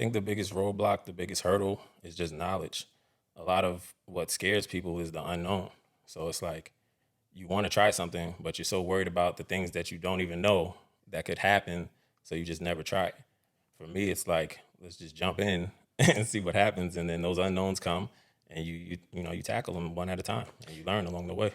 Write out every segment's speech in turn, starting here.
think the biggest roadblock, the biggest hurdle is just knowledge. A lot of what scares people is the unknown. So it's like you want to try something, but you're so worried about the things that you don't even know that could happen, so you just never try it. For me, it's like let's just jump in and see what happens, and then those unknowns come, and you tackle them one at a time, and you learn along the way.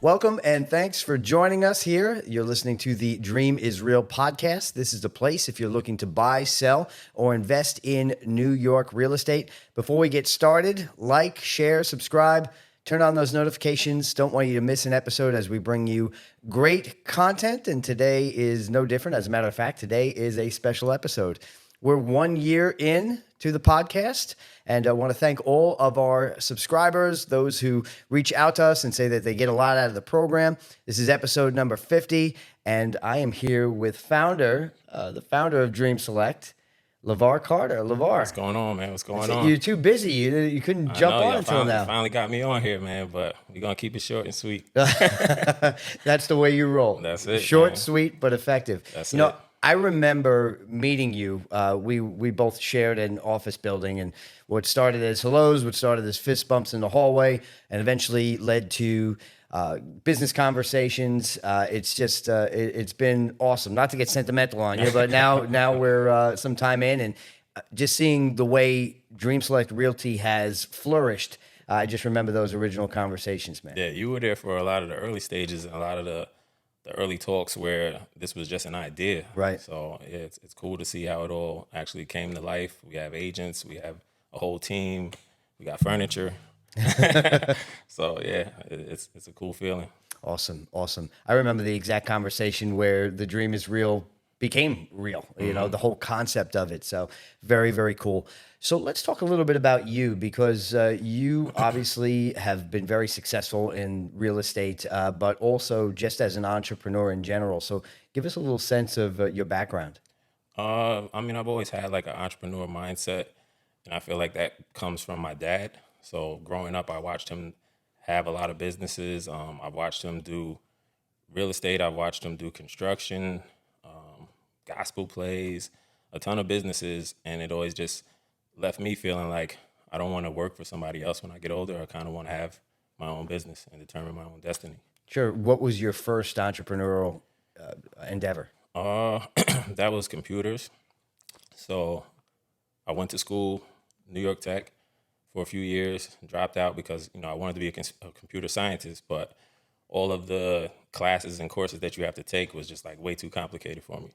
Welcome and thanks for joining us here. You're listening to the Dream is Real podcast. This is the place if you're looking to buy, sell, or invest in New York real estate. Before we get started, like, share, subscribe, turn on those notifications. Don't want you to miss an episode as we bring you great content. And today is no different. As a matter of fact, today is a special episode. We're 1 year in to the podcast, and I want to thank all of our subscribers, those who reach out to us and say that they get a lot out of the program. This is episode number 50, and I am here with the founder of Dream Select, LeVar Carter. LeVar. What's going on, man? What's going on? You're too busy. You couldn't jump on until now. Finally got me on here, man, but we're going to keep it short and sweet. That's the way you roll. That's it. Short, man. Sweet, but effective. That's it. I remember meeting you. We both shared an office building, and what started as hellos, what started as fist bumps in the hallway, and eventually led to business conversations. It's been awesome. Not to get sentimental on you, but now we're some time in, and just seeing the way Dream Select Realty has flourished. I just remember those original conversations, man. Yeah, you were there for a lot of the early stages and a lot of the early talks where this was just an idea. Right. So yeah, it's cool to see how it all actually came to life. We have agents, we have a whole team, we got furniture. So yeah, it's a cool feeling. Awesome. I remember the exact conversation where the dream is real became real, the whole concept of it. So very, very cool. So let's talk a little bit about you, because you obviously have been very successful in real estate, but also just as an entrepreneur in general. So give us a little sense of your background. I've always had like an entrepreneur mindset, and I feel like that comes from my dad. So growing up, I watched him have a lot of businesses. I've watched him do real estate. I've watched him do construction, gospel plays, a ton of businesses, and it always just left me feeling like I don't want to work for somebody else when I get older. I kind of want to have my own business and determine my own destiny. Sure. What was your first entrepreneurial endeavor? That was computers. So I went to school, New York Tech, for a few years, dropped out because I wanted to be a computer scientist, but all of the classes and courses that you have to take was just like way too complicated for me.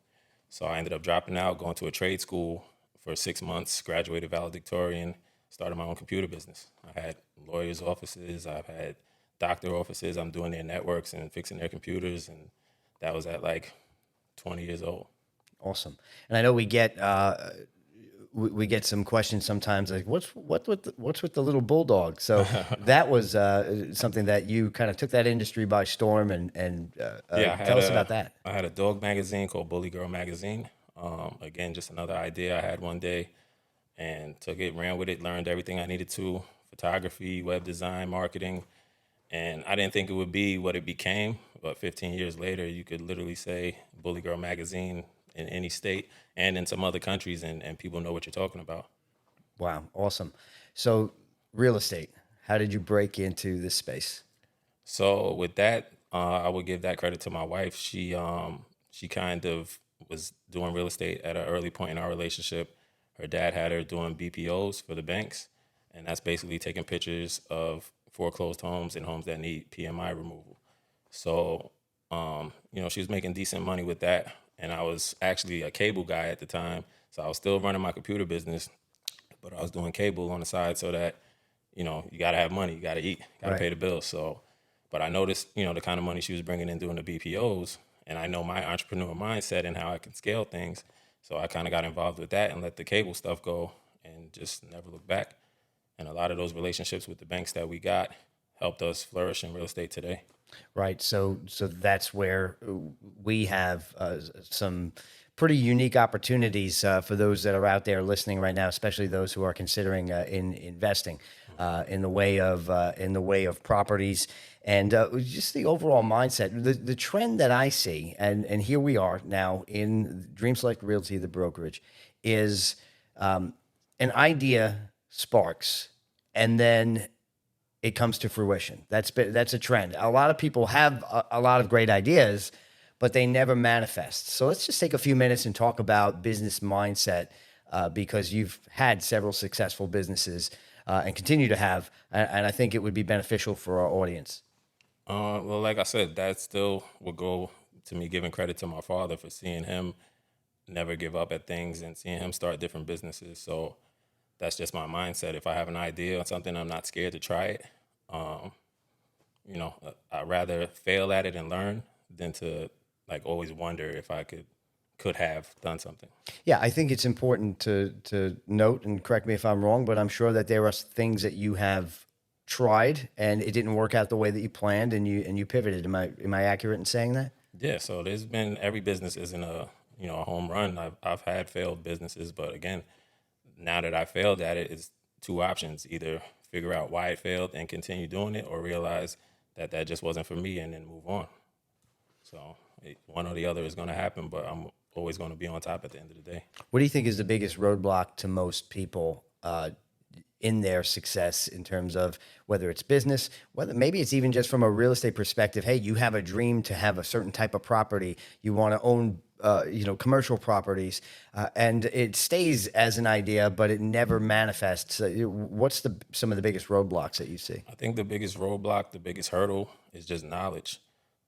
So I ended up dropping out, going to a trade school for 6 months, graduated valedictorian, started my own computer business. I had lawyers' offices, I've had doctor offices. I'm doing their networks and fixing their computers, and that was at like 20 years old. Awesome. And I know we get some questions sometimes like, what's with the little bulldog? So that was something that you kind of took that industry by storm, and tell us about that. I had a dog magazine called Bully Girl Magazine. Again, just another idea I had one day, and took it, ran with it, learned everything I needed to: photography, web design, marketing. And I didn't think it would be what it became, but 15 years later, you could literally say Bully Girl Magazine in any state and in some other countries, and people know what you're talking about. Wow, awesome. So real estate, how did you break into this space? So with that, I would give that credit to my wife. She kind of was doing real estate at an early point in our relationship. Her dad had her doing BPOs for the banks, and that's basically taking pictures of foreclosed homes and homes that need PMI removal. So, she was making decent money with that. And I was actually a cable guy at the time. So I was still running my computer business, but I was doing cable on the side so that, you got to have money, you got to eat, got to pay the bills. So, but I noticed, the kind of money she was bringing in doing the BPOs, and I know my entrepreneur mindset and how I can scale things. So I kind of got involved with that and let the cable stuff go and just never looked back. And a lot of those relationships with the banks that we got helped us flourish in real estate today. Right. So that's where we have some pretty unique opportunities for those that are out there listening right now, especially those who are considering in investing in the way of properties and just the overall mindset. The trend that I see, and here we are now in Dream Select Realty, the brokerage, is an idea sparks, and then it comes to fruition. That's a trend. A lot of people have a lot of great ideas, but they never manifest. So let's just take a few minutes and talk about business mindset because you've had several successful businesses and continue to have, and I think it would be beneficial for our audience. Well, like I said, that still will go to me giving credit to my father for seeing him never give up at things and seeing him start different businesses. So that's just my mindset. If I have an idea or something, I'm not scared to try it. Um, I'd rather fail at it and learn than to like always wonder if I could have done something. Yeah, I think it's important to note, and correct me if I'm wrong, but I'm sure that there are things that you have tried and it didn't work out the way that you planned, and you pivoted. Am I accurate in saying that? Yeah, so there's been every business isn't a home run. I've had failed businesses, but again, now that I failed at it, it's two options: either figure out why it failed and continue doing it, or realize that that just wasn't for me and then move on. So one or the other is going to happen, but I'm always going to be on top at the end of the day. What do you think is the biggest roadblock to most people in their success in terms of whether it's business, whether maybe it's even just from a real estate perspective? Hey, you have a dream to have a certain type of property. You want to own, commercial properties, and it stays as an idea, but it never manifests. What's some of the biggest roadblocks that you see? I think the biggest roadblock, the biggest hurdle is just knowledge.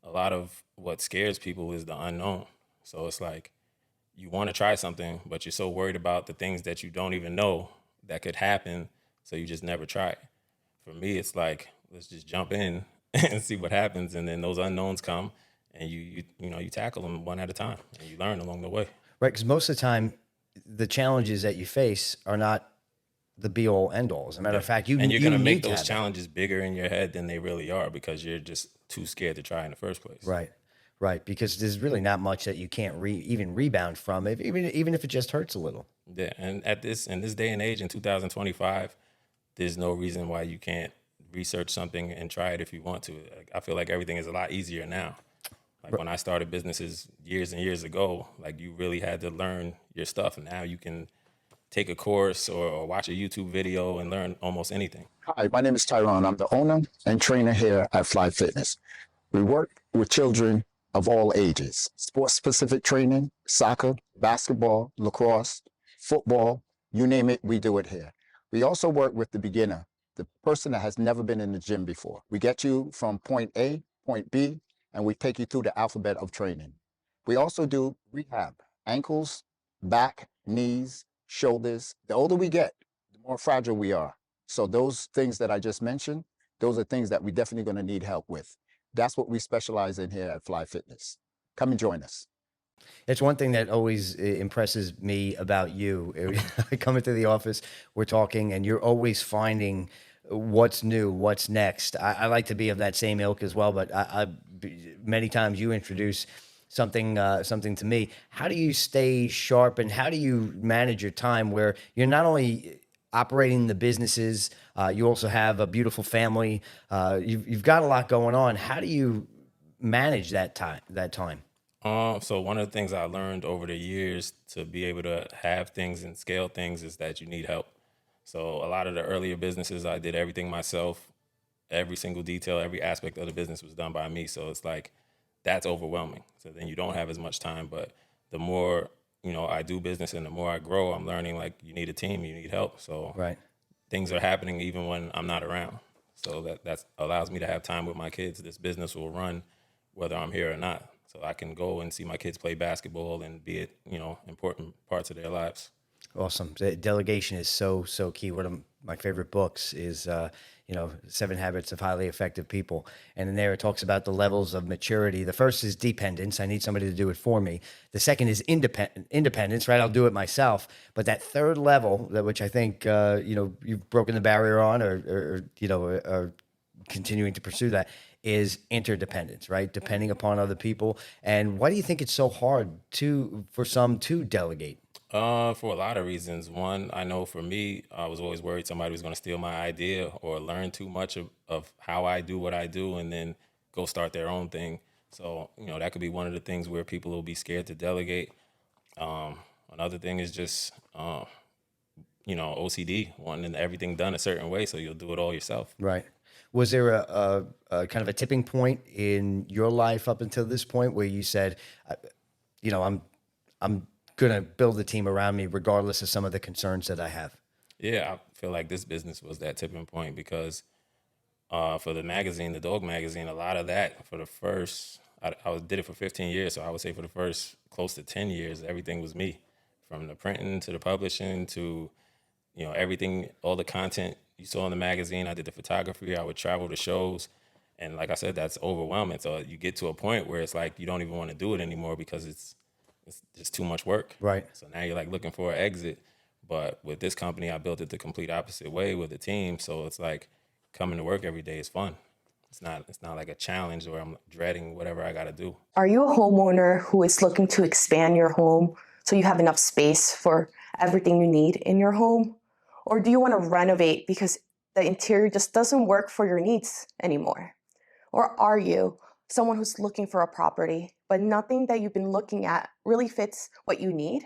A lot of what scares people is the unknown. So it's like you want to try something, but you're so worried about the things that you don't even know that could happen, so you just never try it. For me, it's like let's just jump in and see what happens, and then those unknowns come, and you tackle them one at a time, and you learn along the way. Right, because most of the time, the challenges that you face are not the be all end all. As a matter of fact, And you're you gonna make need to those have that. challenges bigger in your head than they really are because you're just too scared to try in the first place. Right, right, because there's really not much that you can't even rebound from, even if it just hurts a little. Yeah, and in this day and age in 2025, there's no reason why you can't research something and try it if you want to. Like, I feel like everything is a lot easier now. Like when I started businesses years and years ago, like you really had to learn your stuff. And now you can take a course or watch a YouTube video and learn almost anything. Hi, my name is Tyrone. I'm the owner and trainer here at Fly Fitness. We work with children of all ages, sports specific training, soccer, basketball, lacrosse, football, you name it, we do it here. We also work with the beginner, the person that has never been in the gym before. We get you from point A, point B, and we take you through the alphabet of training. We also do rehab, ankles, back, knees, shoulders. The older we get, the more fragile we are. So those things that I just mentioned, those are things that we're definitely going to need help with. That's what we specialize in here at Fly Fitness. Come and join us. It's one thing that always impresses me about you. I come into the office, we're talking, and you're always finding what's new, what's next. I like to be of that same ilk as well, but many times you introduce something to me. How do you stay sharp, and how do you manage your time where you're not only operating the businesses, you also have a beautiful family. You've got a lot going on. How do you manage that time? So one of the things I learned over the years to be able to have things and scale things is that you need help. So a lot of the earlier businesses, I did everything myself. Every single detail, every aspect of the business was done by me. So it's like, that's overwhelming. So then you don't have as much time. But the more, I do business and the more I grow, I'm learning like you need a team, you need help. So Right. things are happening even when I'm not around. So that allows me to have time with my kids. This business will run whether I'm here or not. So I can go and see my kids play basketball and be it, important parts of their lives. Awesome. Delegation is so key. One of my favorite books is, 7 Habits of Highly Effective People. And in there, it talks about the levels of maturity. The first is dependence. I need somebody to do it for me. The second is independence, right? I'll do it myself. But that third level, which I think, you've broken the barrier on or continuing to pursue that, is interdependence, right? Depending upon other people. And why do you think it's so hard for some to delegate? For a lot of reasons. One, I know for me, I was always worried somebody was going to steal my idea or learn too much of how I do what I do and then go start their own thing. So, that could be one of the things where people will be scared to delegate. Another thing is just, OCD, wanting everything done a certain way, so you'll do it all yourself. Right. Was there a kind of a tipping point in your life up until this point where you said, I'm going to build a team around me regardless of some of the concerns that I have? Yeah, I feel like this business was that tipping point because for the magazine, the dog magazine, a lot of that for the first, did it for 15 years. So I would say for the first close to 10 years, everything was me, from the printing to the publishing to, everything, all the content you saw in the magazine. I did the photography. I would travel to shows. And like I said, that's overwhelming. So you get to a point where it's like you don't even want to do it anymore because it's just too much work. Right. So now you're like looking for an exit. But with this company, I built it the complete opposite way with a team. So it's like coming to work every day is fun. It's not like a challenge or I'm dreading whatever I got to do. Are you a homeowner who is looking to expand your home so you have enough space for everything you need in your home? Or do you want to renovate because the interior just doesn't work for your needs anymore? Or are you someone who's looking for a property, but nothing that you've been looking at really fits what you need?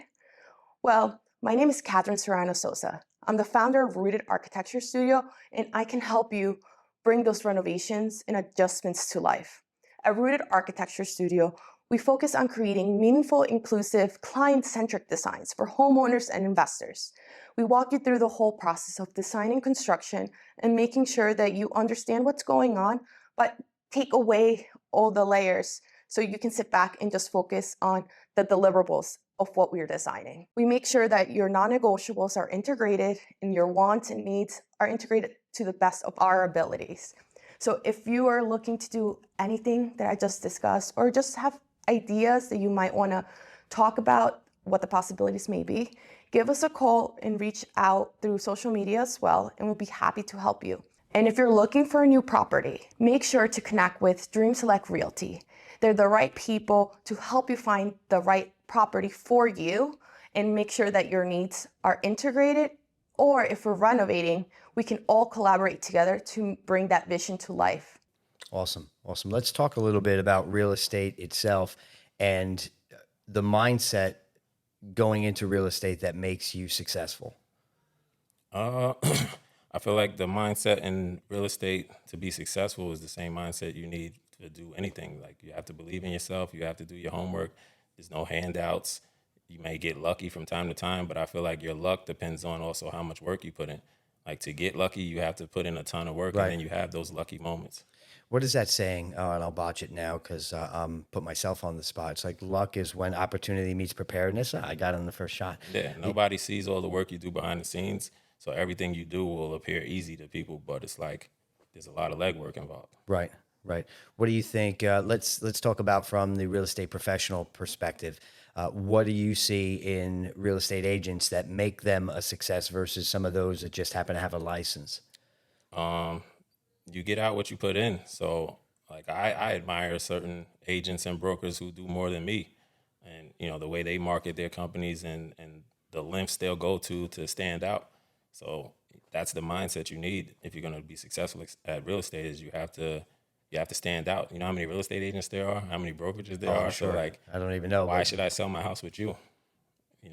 Well, my name is Catherine Serrano Sosa. I'm the founder of Rooted Architecture Studio, and I can help you bring those renovations and adjustments to life. At Rooted Architecture Studio, we focus on creating meaningful, inclusive, client-centric designs for homeowners and investors. We walk you through the whole process of designing construction and making sure that you understand what's going on, but take away all the layers so you can sit back and just focus on the deliverables of what we're designing. We make sure that your non-negotiables are integrated and your wants and needs are integrated to the best of our abilities. So if you are looking to do anything that I just discussed, or just have ideas that you might want to talk about what the possibilities may be, give us a call and reach out through social media as well, and we'll be happy to help you. And if you're looking for a new property, make sure to connect with Dream Select Realty. They're the right people to help you find the right property for you and make sure that your needs are integrated. Or if we're renovating, we can all collaborate together to bring that vision to life. Awesome. Let's talk a little bit about real estate itself and the mindset going into real estate that makes you successful. I feel like the mindset in real estate to be successful is the same mindset you need to do anything. Like you have to believe in yourself. You have to do your homework. There's no handouts. You may get lucky from time to time, but I feel like your luck depends on also how much work you put in. Like to get lucky, you have to put in a ton of work, Right. and then you have those lucky moments. What is that saying? Oh, and I'll botch it now because I'm put myself on the spot. It's like luck is when opportunity meets preparedness. I got it on the first shot. Yeah, nobody sees all the work you do behind the scenes, so everything you do will appear easy to people, but it's like there's a lot of legwork involved. Right. What do you think? Let's talk about from the real estate professional perspective. What do you see in real estate agents that make them a success versus some of those that just happen to have a license? You get out what you put in. So like I admire certain agents and brokers who do more than me, and the way they market their companies and the lengths they'll go to stand out. So that's the mindset you need if you're going to be successful at real estate. Is you have to stand out. You know how many real estate agents there are, how many brokerages there are. Sure. So like, I don't even know. why But should I sell my house with you? You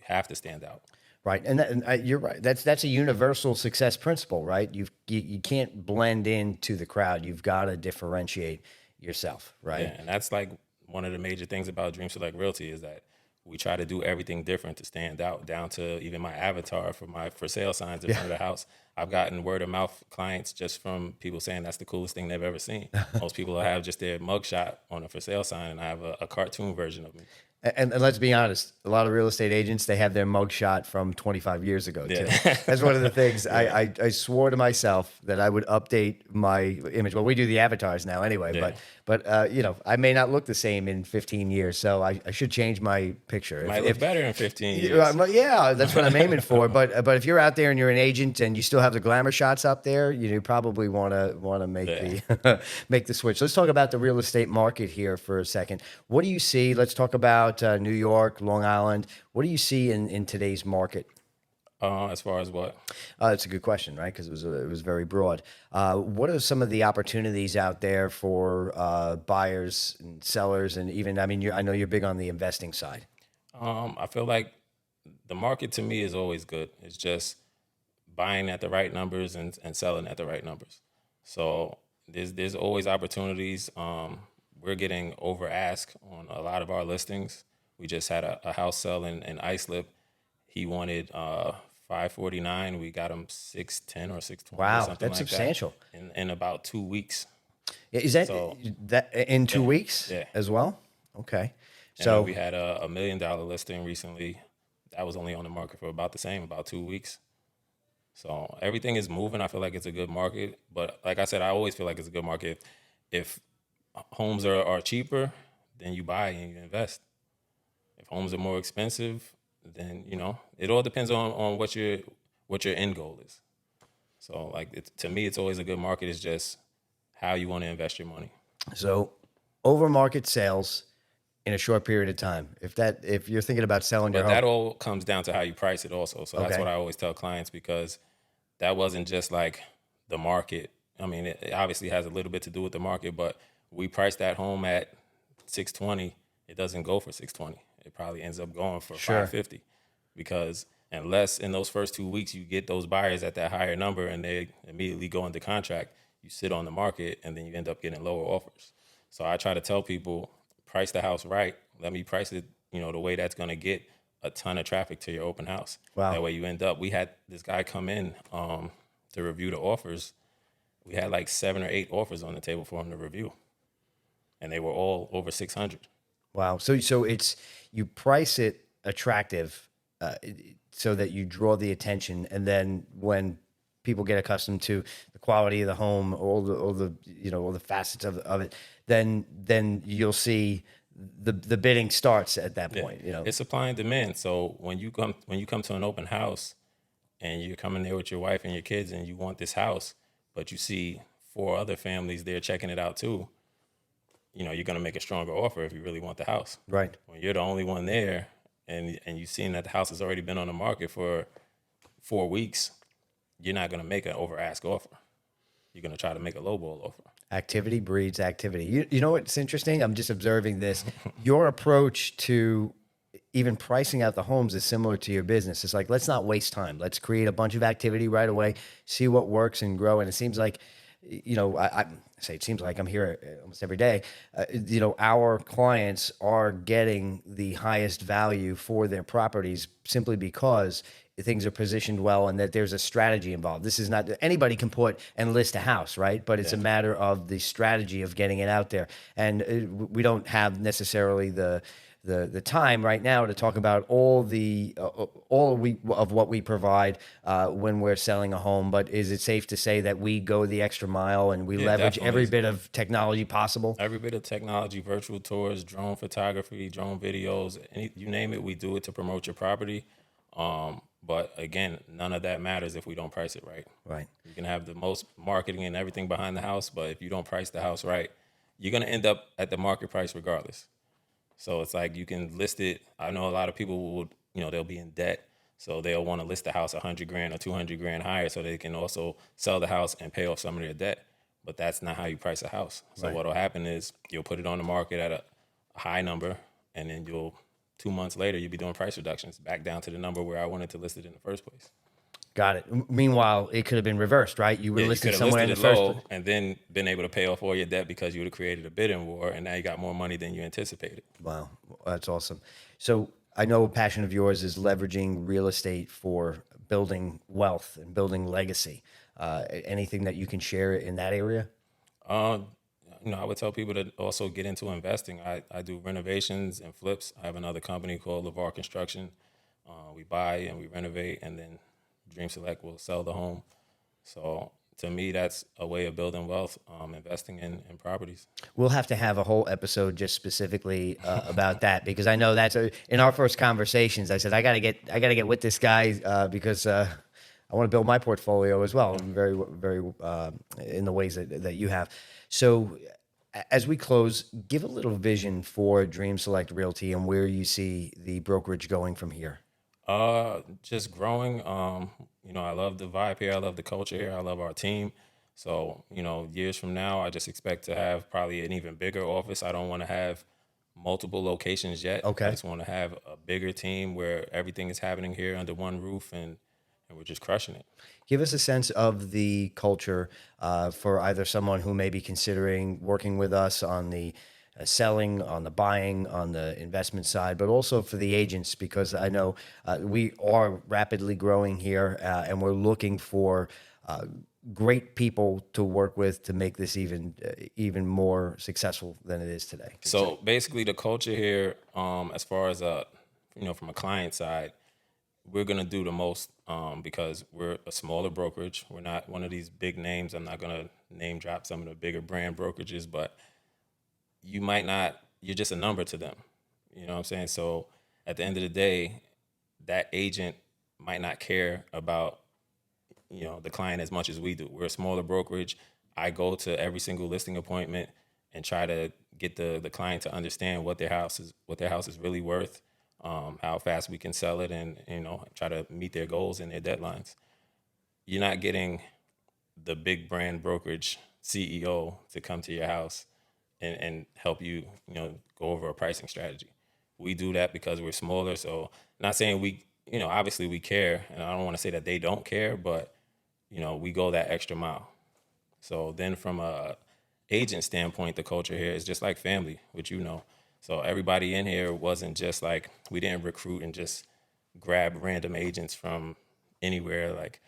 have to stand out. right, and you're right. That's a universal success principle, right? You can't blend into the crowd. You've got to differentiate yourself, right? Yeah, and that's like one of the major things about Dream Select Realty is that we try to do everything different to stand out, down to even my avatar for my for sale signs in front of the house. I've gotten word of mouth clients just from people saying that's the coolest thing they've ever seen. Most people will have just their mugshot on a for sale sign, and I have a cartoon version of me. And let's be honest, a lot of real estate agents, they have their mugshot from 25 years ago too. Yeah. That's one of the things I swore to myself that I would update my image. Well, we do the avatars now anyway, Yeah. but you know, I may not look the same in 15 years, so I should change my picture. Might look better in 15 years. Yeah, that's what I'm aiming for. But if you're out there and you're an agent and you still have the glamour shots up there, you probably want to make the make the switch. Let's talk about the real estate market here for a second. What do you see? Let's talk about New York, Long Island. What do you see in today's market? As far as what? That's a good question, right? Because it was very broad. What are some of the opportunities out there for buyers and sellers, and even I mean, I know you're big on the investing side. I feel like the market to me is always good. It's just buying at the right numbers and selling at the right numbers. So there's always opportunities. We're getting over ask on a lot of our listings. We just had a house sell in Islip. He wanted 549. We got him 610 or 620. Wow, or something that's like substantial. That in about 2 weeks. Is that So- that in 2 weeks Yeah. as well? Okay. And So we had a $1 million listing recently. That was only on the market for about the same, about 2 weeks. So everything is moving. I feel like it's a good market. But like I said, I always feel like it's a good market. If homes are cheaper, then you buy and you invest. If homes are more expensive, then it all depends on what your end goal is. So like to me, it's always a good market. It's just how you want to invest your money. So over market sales in a short period of time. If you're thinking about selling your But home, that all comes down to how you price it also. So that's Okay. what I always tell clients, because that wasn't just like the market. I mean, it obviously has a little bit to do with the market, but we priced that home at 620. It doesn't go for 620. It probably ends up going for Sure. 550, because unless in those first 2 weeks you get those buyers at that higher number and they immediately go into contract, you sit on the market and then you end up getting lower offers. So I try to tell people, price the house right. Let me price it, the way that's going to get a ton of traffic to your open house. Wow. That way you end up, we had this guy come in to review the offers. We had like 7 or 8 offers on the table for him to review, and they were all over 600. wow. So it's you price it attractive so that you draw the attention, and then when people get accustomed to the quality of the home, all the facets of it, then you'll see the bidding starts at that point. It's supply and demand. So when you come to an open house and you're coming there with your wife and your kids and you want this house, but you see 4 other families there checking it out too, you're going to make a stronger offer if you really want the house. Right. When you're the only one there and you've seen that the house has already been on the market for 4 weeks, you're not going to make an over ask offer. You're going to try to make a lowball offer. Activity breeds activity. You know what's interesting? I'm just observing this. Your approach to even pricing out the homes is similar to your business. It's like, let's not waste time. Let's create a bunch of activity right away, see what works and grow. And it seems like, I say it seems like I'm here almost every day. Our clients are getting the highest value for their properties simply because things are positioned well and that there's a strategy involved. This is not, anybody can put and list a house, right? But it's a matter of the strategy of getting it out there. And we don't have necessarily the time right now to talk about all of what we provide when we're selling a home. But is it safe to say that we go the extra mile and we leverage definitely. every bit of technology possible? Every bit of technology, virtual tours, drone photography, drone videos, you name it, we do it to promote your property. But again, none of that matters if we don't price it right. Right. You can have the most marketing and everything behind the house, but if you don't price the house right, you're going to end up at the market price regardless. So it's like you can list it. I know a lot of people would, they'll be in debt. So they'll want to list the house $100,000 or $200,000 higher so they can also sell the house and pay off some of their debt. But that's not how you price a house. So Right. what'll happen is you'll put it on the market at a high number, and then 2 months later, you'll be doing price reductions back down to the number where I wanted to list it in the first place. Got it. Meanwhile, it could have been reversed, right? You were You listed could have somewhere in the listed it first low place. and then been able to pay off all your debt because you would have created a bidding war, and now you got more money than you anticipated. Wow, that's awesome. So I know a passion of yours is leveraging real estate for building wealth and building legacy. Anything that you can share in that area? I would tell people to also get into investing. I do renovations and flips. I have another company called Lavar Construction. We buy and we renovate, and then Dream Select will sell the home. So to me, that's a way of building wealth, investing in properties. We'll have to have a whole episode just specifically about that, because I know that's in our first conversations. I said I gotta get with this guy because I want to build my portfolio as well, very in the ways that you have. So as we close, give a little vision for Dream Select Realty and where you see the brokerage going from here. Just growing. I love the vibe here. I love the culture here. I love our team. So, years from now, I just expect to have probably an even bigger office. I don't want to have multiple locations yet. Okay. I just want to have a bigger team where everything is happening here under one roof, and we're just crushing it. Give us a sense of the culture for either someone who may be considering working with us on the selling, on the buying, on the investment side, but also for the agents, because I know we are rapidly growing here and we're looking for great people to work with to make this even more successful than it is today. So basically, the culture here, as far as from a client side, we're gonna do the most because we're a smaller brokerage. We're not one of these big names. I'm not gonna name drop some of the bigger brand brokerages, but you're just a number to them. You know what I'm saying? So at the end of the day, that agent might not care about, the client as much as we do. We're a smaller brokerage. I go to every single listing appointment and try to get the client to understand what their house is really worth, how fast we can sell it, and, try to meet their goals and their deadlines. You're not getting the big brand brokerage CEO to come to your house and help you, go over a pricing strategy. We do that because we're smaller. So not saying we, obviously we care, and I don't want to say that they don't care, but, we go that extra mile. So then from a agent standpoint, the culture here is just like family, which So everybody in here wasn't just like, we didn't recruit and just grab random agents from anywhere. Like,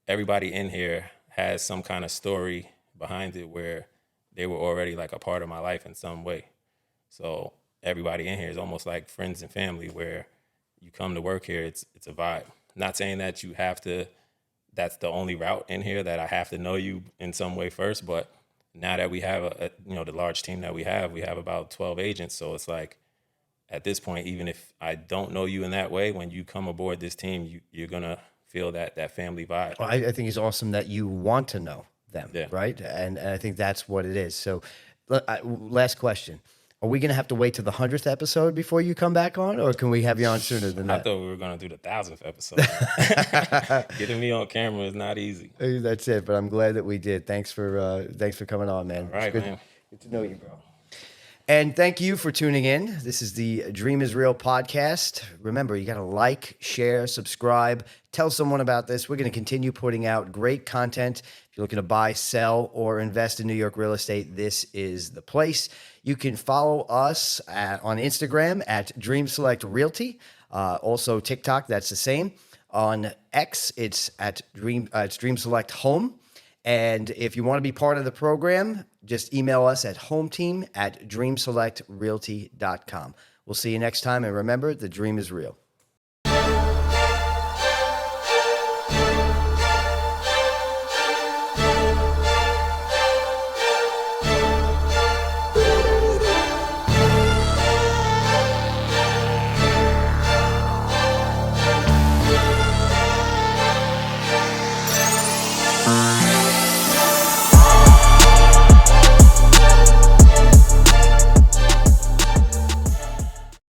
everybody in here has some kind of story behind it where they were already like a part of my life in some way. So everybody in here is almost like friends and family, where you come to work here, it's a vibe. Not saying that that's the only route in here, that I have to know you in some way first, but now that we have the large team that we have about 12 agents. So it's like, at this point, even if I don't know you in that way, when you come aboard this team, you're gonna feel that family vibe. Well, I think it's awesome that you want to know them, Yeah. right? And I think that's what it is. So last question. Are we going to have to wait to the 100th episode before you come back on, or can we have you on sooner than I that? thought we were gonna do the 1,000th episode. Getting me on camera is not easy. That's it, but I'm glad that we did. Thanks for coming on, man. All right, It's man. good to know you, bro. And thank you for tuning in. This is the Dream is Real podcast. Remember, you got to like, share, subscribe, tell someone about this. We're going to continue putting out great content. If you're looking to buy, sell, or invest in New York real estate, this is the place. You can follow us on Instagram at Dream Select Realty. Also TikTok, that's the same. On X, it's at Dream Select Home. And if you want to be part of the program, just email us at hometeam@dreamselectrealty.com. We'll see you next time. And remember, the dream is real.